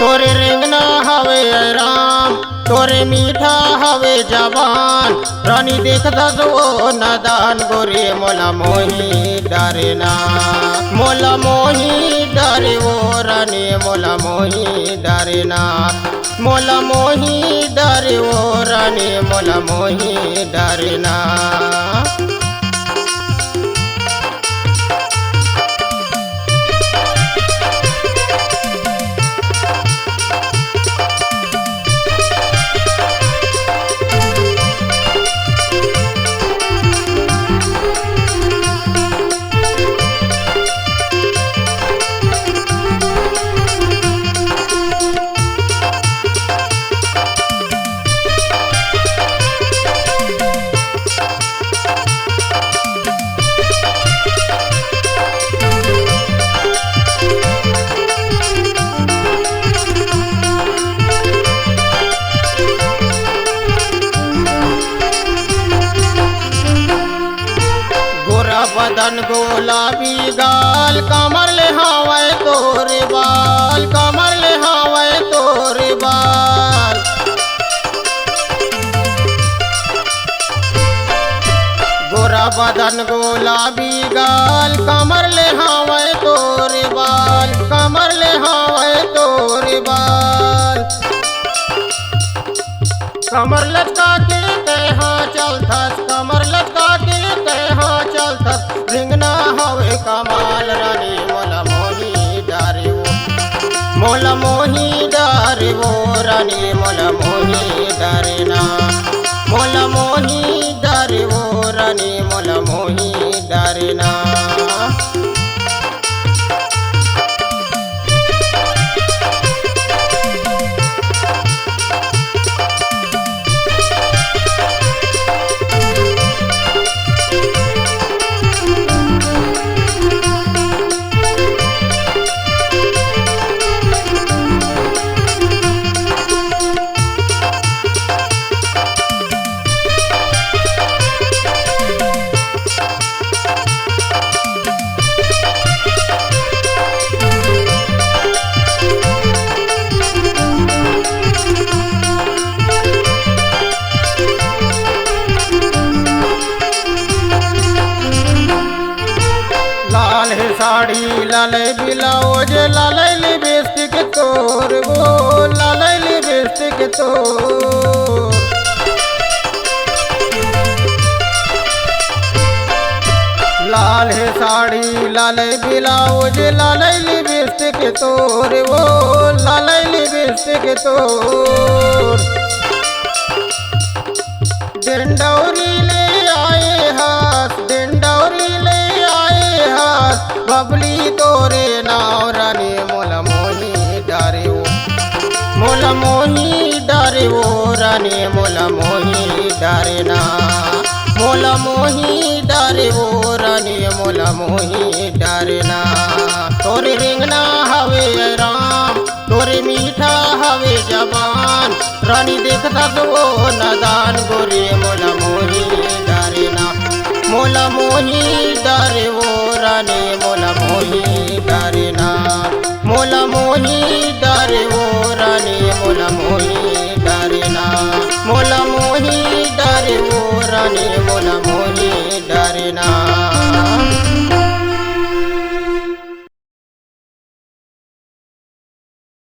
तोरे रेंगना हवे राम तोरे मीठा हवे जबान रानी देखता वो नदान गोरे मोला मोही डरे ना मोला मोही डरे वो रानी मोला मोही डरे ना मोला मोही डरे वो रानी मोला मोही डरे ना। बदन गुलाबी गाल कमर ले हवाए तोरे बाल कमर ले हवाए तोरे बाल गोरा बदन गुलाबी गाल कमर ले हवाए तोरे बाल कमर ले हवाए तोरे बाल कमर लटका के कहाँ चलथस कमर लटका के कहाँ चलथस रिंगना हवे कमाल रानी मोला मोही डारे वो मोला मोही डारे वो रानी मोला मोही डारे ना मोला मोही डारे वो रानी मोला मोही डारे ना। लाल है साड़ी लाल ब्लाउज लाल लिपस्टिक तोर वो लाल लिपस्टिक तोर लाल है साड़ी लाल ब्लाउज लाल लिपस्टिक तोर वो लाल लिपस्टिक तोर डिंडौरी ले आए हाथ डिंडौरी ले आए हाथ बबली तोरे नाव रानी मोला मोही डारे वो मोला मोही डारे वो रानी मोला मोही डारे ना मोला मोही डारे वो रानी मोला मोही डारे ना। तोरे रिंगना हवे राम तोरे मीठा हवे जबान रानी देखता वो नदान गोरे मोला मोही डारे ना मोला मोही डारे वो रानी मोला मोही डारे ना मोला मोही डारे वो रानी मोला मोही डारे ना मोला मोही डारे वो रानी मोला मोही डारे ना।